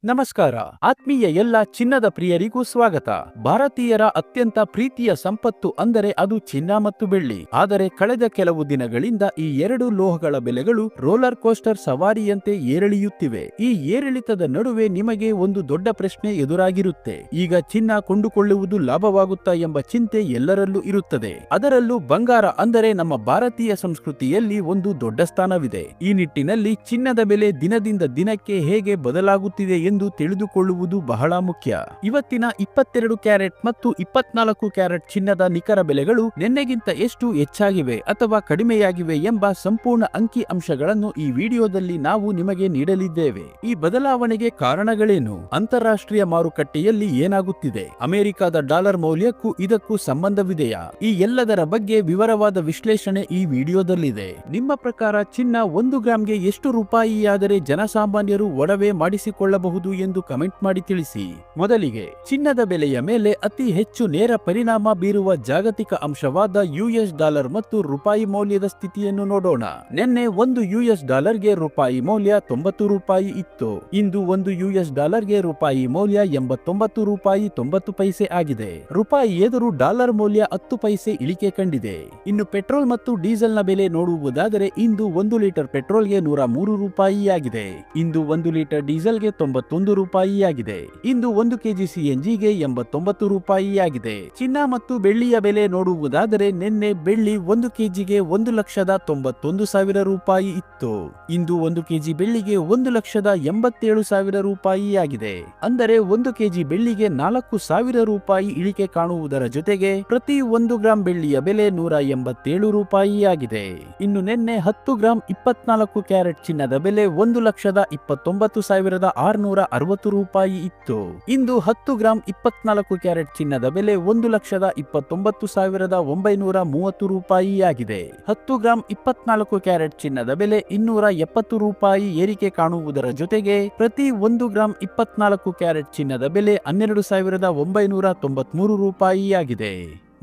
ನಮಸ್ಕಾರ. ಆತ್ಮೀಯ ಎಲ್ಲ ಚಿನ್ನದ ಪ್ರಿಯರಿಗೂ ಸ್ವಾಗತ. ಭಾರತೀಯರ ಅತ್ಯಂತ ಪ್ರೀತಿಯ ಸಂಪತ್ತು ಅಂದರೆ ಅದು ಚಿನ್ನ ಮತ್ತು ಬೆಳ್ಳಿ. ಆದರೆ ಕಳೆದ ಕೆಲವು ದಿನಗಳಿಂದ ಈ ಎರಡು ಲೋಹಗಳ ಬೆಲೆಗಳು ರೋಲರ್ ಕೋಸ್ಟರ್ ಸವಾರಿಯಂತೆ ಏರಿಳಿಯುತ್ತಿವೆ. ಈ ಏರಿಳಿತದ ನಡುವೆ ನಿಮಗೆ ಒಂದು ದೊಡ್ಡ ಪ್ರಶ್ನೆ ಎದುರಾಗಿರುತ್ತೆ. ಈಗ ಚಿನ್ನ ಕೊಂಡುಕೊಳ್ಳುವುದು ಲಾಭವಾಗುತ್ತಾ ಎಂಬ ಚಿಂತೆ ಎಲ್ಲರಲ್ಲೂ ಇರುತ್ತದೆ. ಅದರಲ್ಲೂ ಬಂಗಾರ ಅಂದರೆ ನಮ್ಮ ಭಾರತೀಯ ಸಂಸ್ಕೃತಿಯಲ್ಲಿ ಒಂದು ದೊಡ್ಡ ಸ್ಥಾನವಿದೆ. ಈ ನಿಟ್ಟಿನಲ್ಲಿ ಚಿನ್ನದ ಬೆಲೆ ದಿನದಿಂದ ದಿನಕ್ಕೆ ಹೇಗೆ ಬದಲಾಗುತ್ತಿದೆ ಎಂದು ತಿಳಿದುಕೊಳ್ಳುವುದು ಬಹಳ ಮುಖ್ಯ. ಇವತ್ತಿನ 22 ಕ್ಯಾರೆಟ್ ಮತ್ತು 24 ಕ್ಯಾರೆಟ್ ಚಿನ್ನದ ನಿಖರ ಬೆಲೆಗಳು ನಿನ್ನೆಗಿಂತ ಎಷ್ಟು ಹೆಚ್ಚಾಗಿವೆ ಅಥವಾ ಕಡಿಮೆಯಾಗಿವೆ ಎಂಬ ಸಂಪೂರ್ಣ ಅಂಕಿ ಅಂಶಗಳನ್ನು ಈ ವಿಡಿಯೋದಲ್ಲಿ ನಾವು ನಿಮಗೆ ನೀಡಲಿದ್ದೇವೆ. ಈ ಬದಲಾವಣೆಗೆ ಕಾರಣಗಳೇನು, ಅಂತಾರಾಷ್ಟ್ರೀಯ ಮಾರುಕಟ್ಟೆಯಲ್ಲಿ ಏನಾಗುತ್ತಿದೆ, ಅಮೆರಿಕದ ಡಾಲರ್ ಮೌಲ್ಯಕ್ಕೂ ಇದಕ್ಕೂ ಸಂಬಂಧವಿದೆಯಾ, ಈ ಎಲ್ಲದರ ಬಗ್ಗೆ ವಿವರವಾದ ವಿಶ್ಲೇಷಣೆ ಈ ವಿಡಿಯೋದಲ್ಲಿದೆ. ನಿಮ್ಮ ಪ್ರಕಾರ ಚಿನ್ನ 1 ಗ್ರಾಂಗೆ ಎಷ್ಟು ರೂಪಾಯಿಯಾದರೆ ಜನಸಾಮಾನ್ಯರು ಒಡವೆ ಮಾಡಿಸಿಕೊಳ್ಳಬಹುದು ಎಂದು ಕಮೆಂಟ್ ಮಾಡಿ ತಿಳಿಸಿ. ಮೊದಲಿಗೆ ಚಿನ್ನದ ಬೆಲೆಯ ಮೇಲೆ ಅತಿ ಹೆಚ್ಚು ನೇರ ಪರಿಣಾಮ ಬೀರುವ ಜಾಗತಿಕ ಅಂಶವಾದ ಯುಎಸ್ ಡಾಲರ್ ಮತ್ತು ರೂಪಾಯಿ ಮೌಲ್ಯದ ಸ್ಥಿತಿಯನ್ನು ನೋಡೋಣ. ನಿನ್ನೆ ಒಂದು ಯುಎಸ್ ಡಾಲರ್ಗೆ ರೂಪಾಯಿ ಮೌಲ್ಯ 90 ರೂಪಾಯಿ ಇತ್ತು. ಇಂದು ಒಂದು ಯುಎಸ್ ಡಾಲರ್ಗೆ ರೂಪಾಯಿ ಮೌಲ್ಯ 89 ರೂಪಾಯಿ 90 ಪೈಸೆ ಆಗಿದೆ. ರೂಪಾಯಿ ಎದುರು ಡಾಲರ್ ಮೌಲ್ಯ 10 ಪೈಸೆ ಇಳಿಕೆ ಕಂಡಿದೆ. ಇನ್ನು ಪೆಟ್ರೋಲ್ ಮತ್ತು ಡೀಸೆಲ್ನ ಬೆಲೆ ನೋಡುವುದಾದರೆ ಇಂದು 1 ಲೀಟರ್ ಪೆಟ್ರೋಲ್ಗೆ 103 ರೂಪಾಯಿಯಾಗಿದೆ. ಇಂದು 1 ಲೀಟರ್ ಡೀಸೆಲ್ಗೆ 91 ರೂಪಾಯಿಯಾಗಿದೆ. ಇಂದು 1 ಕೆಜಿ ಸಿಎನ್ಜಿಗೆ 89 ರೂಪಾಯಿಯಾಗಿದೆ. ಚಿನ್ನ ಮತ್ತು ಬೆಳ್ಳಿಯ ಬೆಲೆ ನೋಡುವುದಾದರೆ ನಿನ್ನೆ ಬೆಳ್ಳಿ 1 ಕೆಜಿಗೆ 1,91,000 ರೂಪಾಯಿ ಇತ್ತು. ಇಂದು 1 ಕೆಜಿ ಬೆಳ್ಳಿಗೆ 1,87,000 ರೂಪಾಯಿಯಾಗಿದೆ. ಅಂದರೆ 1 ಕೆಜಿ ಬೆಳ್ಳಿಗೆ 4,000 ರೂಪಾಯಿ ಇಳಿಕೆ ಕಾಣುವುದರ ಜೊತೆಗೆ ಪ್ರತಿ 1 ಗ್ರಾಂ ಬೆಳ್ಳಿಯ ಬೆಲೆ 187 ರೂಪಾಯಿಯಾಗಿದೆ. ಇನ್ನು ನಿನ್ನೆ 10 ಗ್ರಾಂ 24 ಕ್ಯಾರೆಟ್ ಚಿನ್ನದ ಬೆಲೆ 1,29,660 ರೂಪಾಯಿ ಇತ್ತು. ಇಂದು 10 ಗ್ರಾಂ 24 ಕ್ಯಾರೆಟ್ ಚಿನ್ನದ ಬೆಲೆ 1,29,930 ರೂಪಾಯಿಯಾಗಿದೆ. 10 ಗ್ರಾಂ 24 ಕ್ಯಾರೆಟ್ ಚಿನ್ನದ ಬೆಲೆ 270 ರೂಪಾಯಿ ಏರಿಕೆ ಕಾಣುವುದರ ಜೊತೆಗೆ ಪ್ರತಿ 1 ಗ್ರಾಂ 24 ಕ್ಯಾರೆಟ್ ಚಿನ್ನದ ಬೆಲೆ 12,993 ರೂಪಾಯಿಯಾಗಿದೆ.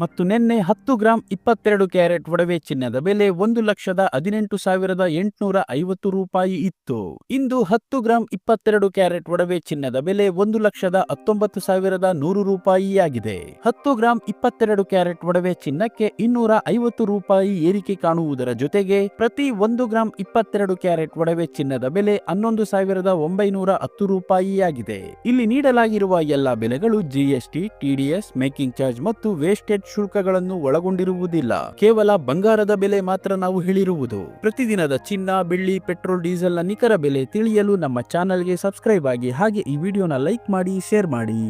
ಮತ್ತು ನಿನ್ನೆ 10 ಗ್ರಾಂ 22 ಕ್ಯಾರೆಟ್ ಒಡವೆ ಚಿನ್ನದ ಬೆಲೆ 1,18,850 ರೂಪಾಯಿ ಇತ್ತು. ಇಂದು 10 ಗ್ರಾಂ 22 ಕ್ಯಾರೆಟ್ ಒಡವೆ ಚಿನ್ನದ ಬೆಲೆ 1,19,100 ರೂಪಾಯಿಯಾಗಿದೆ. 10 ಗ್ರಾಂ 22 ಕ್ಯಾರೆಟ್ ಒಡವೆ ಚಿನ್ನಕ್ಕೆ 250 ರೂಪಾಯಿ ಏರಿಕೆ ಕಾಣುವುದರ ಜೊತೆಗೆ ಪ್ರತಿ 1 ಗ್ರಾಂ 22 ಕ್ಯಾರೆಟ್ ಒಡವೆ ಚಿನ್ನದ ಬೆಲೆ 11,910 ರೂಪಾಯಿಯಾಗಿದೆ. ಇಲ್ಲಿ ನೀಡಲಾಗಿರುವ ಎಲ್ಲಾ ಬೆಲೆಗಳು ಜಿಎಸ್ಟಿ, ಟಿಡಿಎಸ್, ಮೇಕಿಂಗ್ ಚಾರ್ಜ್ ಮತ್ತು ವೇಸ್ಟೇಜ್ ಶುಲ್ಕಗಳನ್ನು ಒಳಗೊಂಡಿರುವುದಿಲ್ಲ. ಕೇವಲ ಬಂಗಾರದ ಬೆಲೆ ಮಾತ್ರ ನಾವು ಹೇಳಿರುವುದು. ಪ್ರತಿದಿನದ ಚಿನ್ನ, ಬೆಳ್ಳಿ, ಪೆಟ್ರೋಲ್, ಡೀಸೆಲ್ನ ನಿಖರ ಬೆಲೆ ತಿಳಿಯಲು ನಮ್ಮ ಚಾನೆಲ್ಗೆ ಸಬ್ಸ್ಕ್ರೈಬ್ ಆಗಿ, ಹಾಗೆ ಈ ವಿಡಿಯೋನ ಲೈಕ್ ಮಾಡಿ, ಶೇರ್ ಮಾಡಿ.